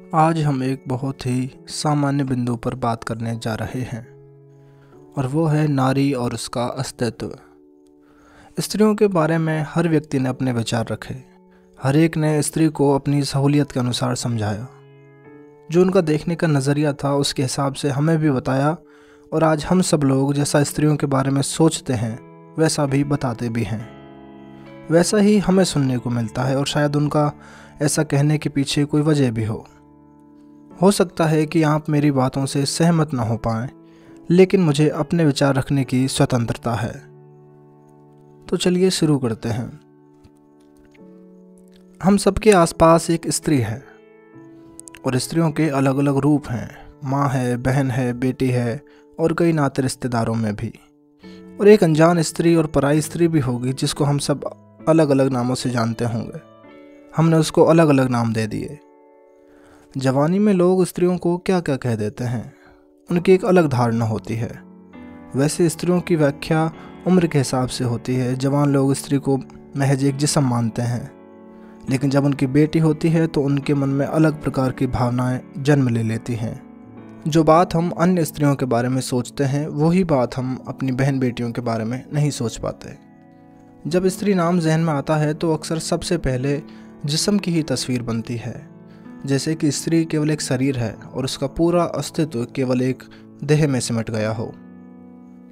आज हम एक बहुत ही सामान्य बिंदु पर बात करने जा रहे हैं और वो है नारी और उसका अस्तित्व। स्त्रियों के बारे में हर व्यक्ति ने अपने विचार रखे। हर एक ने स्त्री को अपनी सहूलियत के अनुसार समझाया। जो उनका देखने का नज़रिया था उसके हिसाब से हमें भी बताया और आज हम सब लोग जैसा स्त्रियों के बारे में सोचते हैं वैसा भी बताते भी हैं। वैसा ही हमें सुनने को मिलता है और शायद उनका ऐसा कहने के पीछे कोई वजह भी हो सकता है कि आप मेरी बातों से सहमत ना हो पाएं, लेकिन मुझे अपने विचार रखने की स्वतंत्रता है। तो चलिए शुरू करते हैं। हम सबके आसपास एक स्त्री है और स्त्रियों के अलग अलग रूप हैं। माँ है, बहन है, बेटी है और कई नाते रिश्तेदारों में भी। और एक अनजान स्त्री और पराई स्त्री भी होगी जिसको हम सब अलग अलग नामों से जानते होंगे। हमने उसको अलग अलग नाम दे दिए। जवानी में लोग स्त्रियों को क्या क्या कह देते हैं, उनकी एक अलग धारणा होती है। वैसे स्त्रियों की व्याख्या उम्र के हिसाब से होती है। जवान लोग स्त्री को महज एक जिस्म मानते हैं, लेकिन जब उनकी बेटी होती है तो उनके मन में अलग प्रकार की भावनाएं जन्म ले लेती हैं। जो बात हम अन्य स्त्रियों के बारे में सोचते हैं वही बात हम अपनी बहन बेटियों के बारे में नहीं सोच पाते। जब स्त्री नाम जहन में आता है तो अक्सर सबसे पहले जिस्म की ही तस्वीर बनती है, जैसे कि स्त्री केवल एक शरीर है और उसका पूरा अस्तित्व केवल एक देह में सिमट गया हो।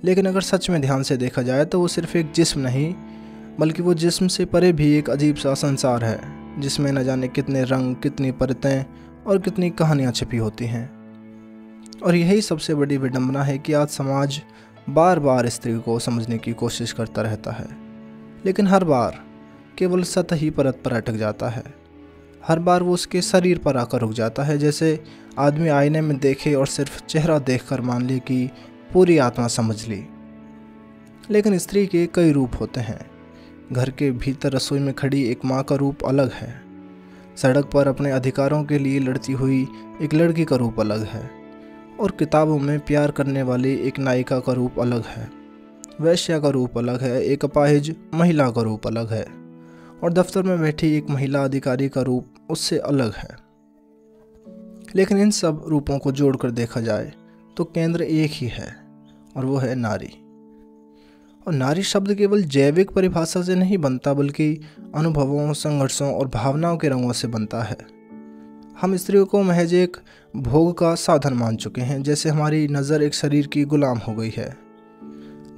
लेकिन अगर सच में ध्यान से देखा जाए तो वो सिर्फ एक जिस्म नहीं, बल्कि वो जिस्म से परे भी एक अजीब सा संसार है जिसमें न जाने कितने रंग, कितनी परतें और कितनी कहानियाँ छिपी होती हैं। और यही सबसे बड़ी विडंबना है कि आज समाज बार बार स्त्री को समझने की कोशिश करता रहता है, लेकिन हर बार केवल सतही परत पर अटक जाता है। हर बार वो उसके शरीर पर आकर रुक जाता है, जैसे आदमी आईने में देखे और सिर्फ चेहरा देखकर मान ले कि पूरी आत्मा समझ ली। लेकिन स्त्री के कई रूप होते हैं। घर के भीतर रसोई में खड़ी एक माँ का रूप अलग है। सड़क पर अपने अधिकारों के लिए लड़ती हुई एक लड़की का रूप अलग है। और किताबों में प्यार करने वाली एक नायिका का रूप अलग है। वैश्या का रूप अलग है, एक अपाहिज महिला का रूप अलग है और दफ्तर में बैठी एक महिला अधिकारी का रूप उससे अलग है। लेकिन इन सब रूपों को जोड़कर देखा जाए तो केंद्र एक ही है और वो है नारी। और नारी शब्द केवल जैविक परिभाषा से नहीं बनता, बल्कि अनुभवों, संघर्षों और भावनाओं के रंगों से बनता है। हम स्त्रियों को महज एक भोग का साधन मान चुके हैं, जैसे हमारी नज़र एक शरीर की गुलाम हो गई है।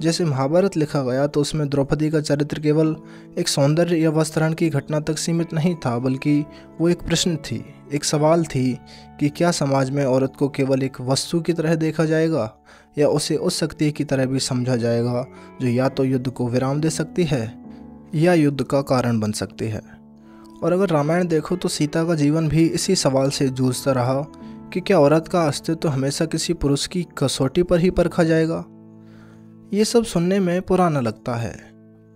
जैसे महाभारत लिखा गया तो उसमें द्रौपदी का चरित्र केवल एक सौंदर्य या वस्त्रहरण की घटना तक सीमित नहीं था, बल्कि वो एक प्रश्न थी, एक सवाल थी कि क्या समाज में औरत को केवल एक वस्तु की तरह देखा जाएगा या उसे उस शक्ति की तरह भी समझा जाएगा जो या तो युद्ध को विराम दे सकती है या युद्ध का कारण बन सकती है। और अगर रामायण देखो तो सीता का जीवन भी इसी सवाल से जूझता रहा कि क्या औरत का अस्तित्व हमेशा किसी पुरुष की कसौटी पर ही परखा जाएगा। ये सब सुनने में पुराना लगता है,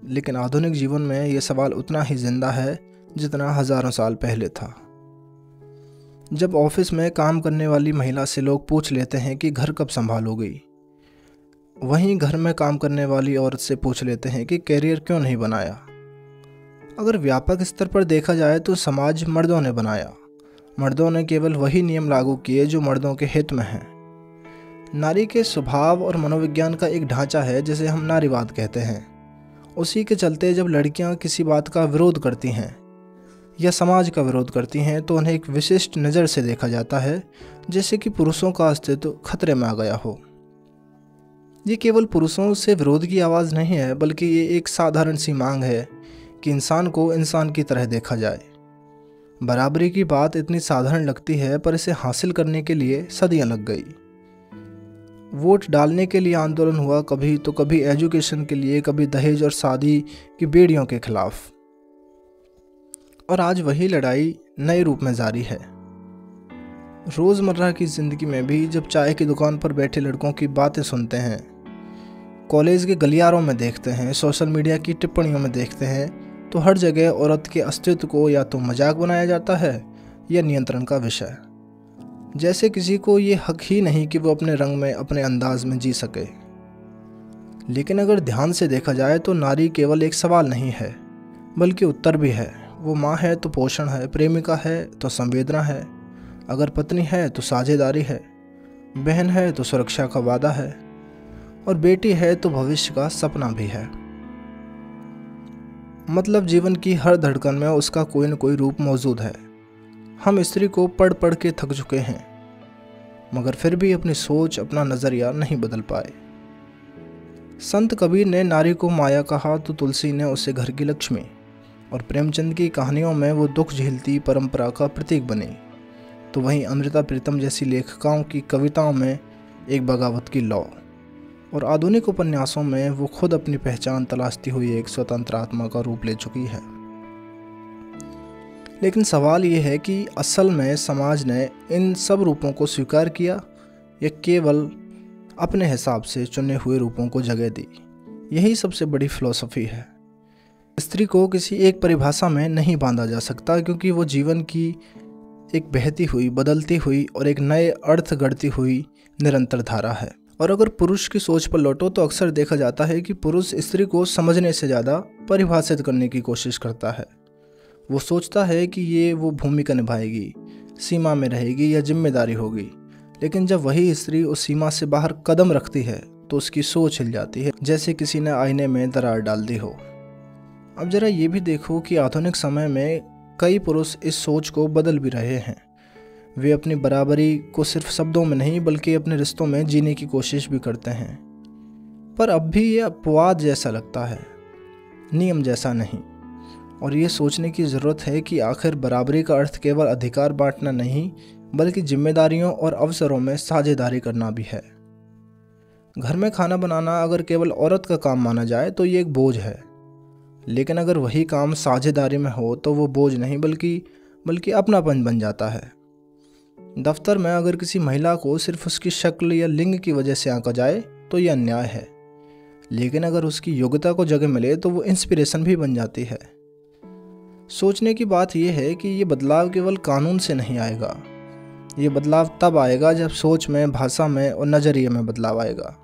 लेकिन आधुनिक जीवन में ये सवाल उतना ही जिंदा है जितना हजारों साल पहले था। जब ऑफिस में काम करने वाली महिला से लोग पूछ लेते हैं कि घर कब संभालोगी, वहीं घर में काम करने वाली औरत से पूछ लेते हैं कि कैरियर क्यों नहीं बनाया। अगर व्यापक स्तर पर देखा जाए तो समाज मर्दों ने बनाया। मर्दों ने केवल वही नियम लागू किए जो मर्दों के हित में हैं। नारी के स्वभाव और मनोविज्ञान का एक ढांचा है जिसे हम नारीवाद कहते हैं। उसी के चलते जब लड़कियां किसी बात का विरोध करती हैं या समाज का विरोध करती हैं तो उन्हें एक विशिष्ट नज़र से देखा जाता है, जैसे कि पुरुषों का अस्तित्व खतरे में आ गया हो। ये केवल पुरुषों से विरोध की आवाज़ नहीं है, बल्कि ये एक साधारण सी मांग है कि इंसान को इंसान की तरह देखा जाए। बराबरी की बात इतनी साधारण लगती है, पर इसे हासिल करने के लिए सदियां लग गई। वोट डालने के लिए आंदोलन हुआ कभी, तो कभी एजुकेशन के लिए, कभी दहेज और शादी की बेड़ियों के खिलाफ। और आज वही लड़ाई नए रूप में जारी है। रोज़मर्रा की ज़िंदगी में भी जब चाय की दुकान पर बैठे लड़कों की बातें सुनते हैं, कॉलेज के गलियारों में देखते हैं, सोशल मीडिया की टिप्पणियों में देखते हैं, तो हर जगह औरत के अस्तित्व को या तो मजाक बनाया जाता है या नियंत्रण का विषय। जैसे किसी को ये हक ही नहीं कि वो अपने रंग में, अपने अंदाज में जी सके। लेकिन अगर ध्यान से देखा जाए तो नारी केवल एक सवाल नहीं है, बल्कि उत्तर भी है। वो माँ है तो पोषण है, प्रेमिका है तो संवेदना है, अगर पत्नी है तो साझेदारी है, बहन है तो सुरक्षा का वादा है, और बेटी है तो भविष्य का सपना भी है। मतलब जीवन की हर धड़कन में उसका कोई न कोई रूप मौजूद है। हम स्त्री को पढ़ पढ़ के थक चुके हैं, मगर फिर भी अपनी सोच, अपना नज़रिया नहीं बदल पाए। संत कबीर ने नारी को माया कहा तो तुलसी ने उसे घर की लक्ष्मी, और प्रेमचंद की कहानियों में वो दुख झेलती परंपरा का प्रतीक बनी, तो वहीं अमृता प्रीतम जैसी लेखिकाओं की कविताओं में एक बगावत की लौ, और आधुनिक उपन्यासों में वो खुद अपनी पहचान तलाशती हुई एक स्वतंत्र आत्मा का रूप ले चुकी है। लेकिन सवाल ये है कि असल में समाज ने इन सब रूपों को स्वीकार किया या केवल अपने हिसाब से चुने हुए रूपों को जगह दी। यही सबसे बड़ी फिलॉसफी है। स्त्री को किसी एक परिभाषा में नहीं बांधा जा सकता, क्योंकि वो जीवन की एक बहती हुई, बदलती हुई और एक नए अर्थ गढ़ती हुई निरंतर धारा है। और अगर पुरुष की सोच पर लौटो तो अक्सर देखा जाता है कि पुरुष स्त्री को समझने से ज़्यादा परिभाषित करने की कोशिश करता है। वो सोचता है कि ये वो भूमिका निभाएगी, सीमा में रहेगी या जिम्मेदारी होगी, लेकिन जब वही स्त्री उस सीमा से बाहर कदम रखती है तो उसकी सोच हिल जाती है, जैसे किसी ने आईने में दरार डाल दी हो। अब जरा ये भी देखो कि आधुनिक समय में कई पुरुष इस सोच को बदल भी रहे हैं। वे अपनी बराबरी को सिर्फ शब्दों में नहीं बल्कि अपने रिश्तों में जीने की कोशिश भी करते हैं, पर अब भी ये अपवाद जैसा लगता है, नियम जैसा नहीं। और ये सोचने की ज़रूरत है कि आखिर बराबरी का अर्थ केवल अधिकार बांटना नहीं बल्कि जिम्मेदारियों और अवसरों में साझेदारी करना भी है। घर में खाना बनाना अगर केवल औरत का काम माना जाए तो ये एक बोझ है, लेकिन अगर वही काम साझेदारी में हो तो वो बोझ नहीं बल्कि अपनापन बन जाता है। दफ्तर में अगर किसी महिला को सिर्फ उसकी शक्ल या लिंग की वजह से आंका जाए तो यह अन्याय है, लेकिन अगर उसकी योग्यता को जगह मिले तो वो इंस्पिरेशन भी बन जाती है। सोचने की बात यह है कि ये बदलाव केवल कानून से नहीं आएगा। ये बदलाव तब आएगा जब सोच में, भाषा में और नज़रिए में बदलाव आएगा।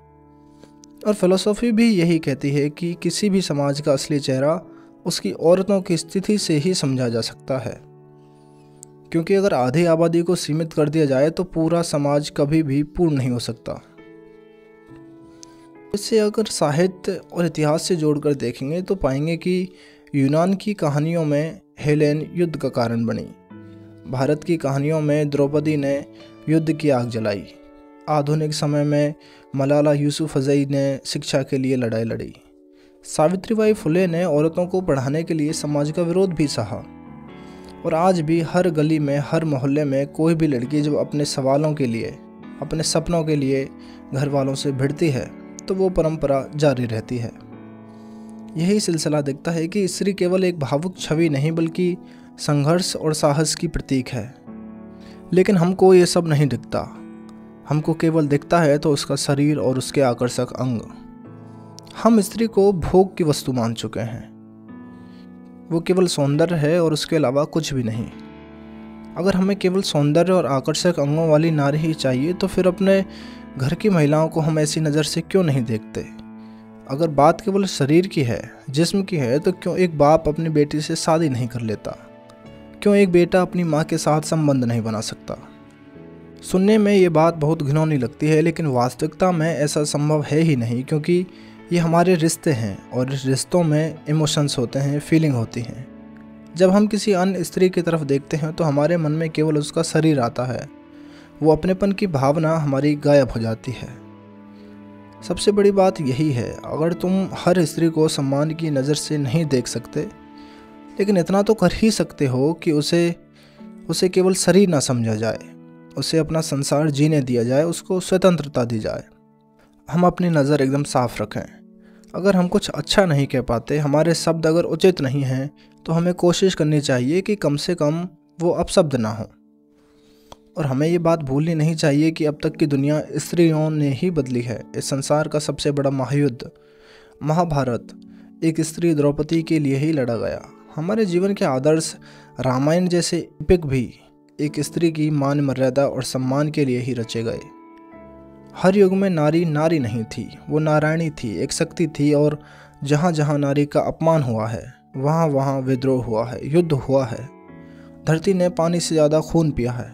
और फिलॉसफी भी यही कहती है कि किसी भी समाज का असली चेहरा उसकी औरतों की स्थिति से ही समझा जा सकता है, क्योंकि अगर आधी आबादी को सीमित कर दिया जाए तो पूरा समाज कभी भी पूर्ण नहीं हो सकता। इससे अगर साहित्य और इतिहास से जोड़कर देखेंगे तो पाएंगे कि यूनान की कहानियों में हेलेन युद्ध का कारण बनी, भारत की कहानियों में द्रौपदी ने युद्ध की आग जलाई, आधुनिक समय में मलाला यूसुफजई ने शिक्षा के लिए लड़ाई लड़ी, सावित्रीबाई फुले ने औरतों को पढ़ाने के लिए समाज का विरोध भी सहा, और आज भी हर गली में, हर मोहल्ले में कोई भी लड़की जब अपने सवालों के लिए, अपने सपनों के लिए घर वालों से भिड़ती है तो वो परंपरा जारी रहती है। यही सिलसिला दिखता है कि स्त्री केवल एक भावुक छवि नहीं बल्कि संघर्ष और साहस की प्रतीक है। लेकिन हमको ये सब नहीं दिखता, हमको केवल दिखता है तो उसका शरीर और उसके आकर्षक अंग। हम स्त्री को भोग की वस्तु मान चुके हैं। वो केवल सौंदर्य है और उसके अलावा कुछ भी नहीं। अगर हमें केवल सौंदर्य और आकर्षक अंगों वाली नारी ही चाहिए तो फिर अपने घर की महिलाओं को हम ऐसी नज़र से क्यों नहीं देखते? अगर बात केवल शरीर की है, जिस्म की है, तो क्यों एक बाप अपनी बेटी से शादी नहीं कर लेता? क्यों एक बेटा अपनी माँ के साथ संबंध नहीं बना सकता? सुनने में ये बात बहुत घिनौनी लगती है, लेकिन वास्तविकता में ऐसा संभव है ही नहीं, क्योंकि ये हमारे रिश्ते हैं और इस रिश्तों में इमोशंस होते हैं, फीलिंग होती हैं। जब हम किसी अन्य स्त्री की तरफ देखते हैं तो हमारे मन में केवल उसका शरीर आता है, वो अपनेपन की भावना हमारी गायब हो जाती है। सबसे बड़ी बात यही है, अगर तुम हर स्त्री को सम्मान की नज़र से नहीं देख सकते, लेकिन इतना तो कर ही सकते हो कि उसे केवल शरीर ना समझा जाए, उसे अपना संसार जीने दिया जाए, उसको स्वतंत्रता दी जाए। हम अपनी नज़र एकदम साफ रखें। अगर हम कुछ अच्छा नहीं कह पाते, हमारे शब्द अगर उचित नहीं हैं, तो हमें कोशिश करनी चाहिए कि कम से कम वो अपशब्द ना हो। और हमें ये बात भूलनी नहीं चाहिए कि अब तक की दुनिया स्त्रियों ने ही बदली है। इस संसार का सबसे बड़ा महायुद्ध, महाभारत, एक स्त्री द्रौपदी के लिए ही लड़ा गया। हमारे जीवन के आदर्श रामायण जैसे एपिक भी एक स्त्री की मान मर्यादा और सम्मान के लिए ही रचे गए। हर युग में नारी नारी नहीं थी, वो नारायणी थी, एक शक्ति थी, और जहाँ जहाँ नारी का अपमान हुआ है वहाँ वहाँ विद्रोह हुआ है, युद्ध हुआ है, धरती ने पानी से ज़्यादा खून पिया है।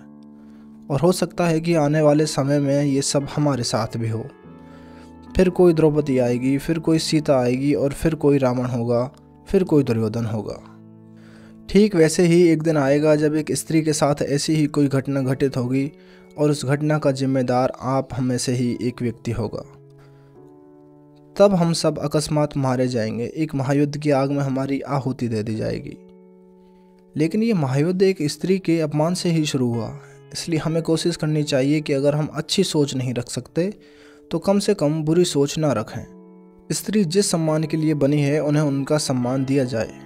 और हो सकता है कि आने वाले समय में ये सब हमारे साथ भी हो। फिर कोई द्रौपदी आएगी, फिर कोई सीता आएगी, और फिर कोई रावण होगा, फिर कोई दुर्योधन होगा। ठीक वैसे ही एक दिन आएगा जब एक स्त्री के साथ ऐसी ही कोई घटना घटित होगी और उस घटना का जिम्मेदार आप हम में से ही एक व्यक्ति होगा। तब हम सब अकस्मात मारे जाएंगे, एक महायुद्ध की आग में हमारी आहुति दे दी जाएगी। लेकिन ये महायुद्ध एक स्त्री के अपमान से ही शुरू हुआ, इसलिए हमें कोशिश करनी चाहिए कि अगर हम अच्छी सोच नहीं रख सकते तो कम से कम बुरी सोच ना रखें। स्त्री जिस सम्मान के लिए बनी है उन्हें उनका सम्मान दिया जाए।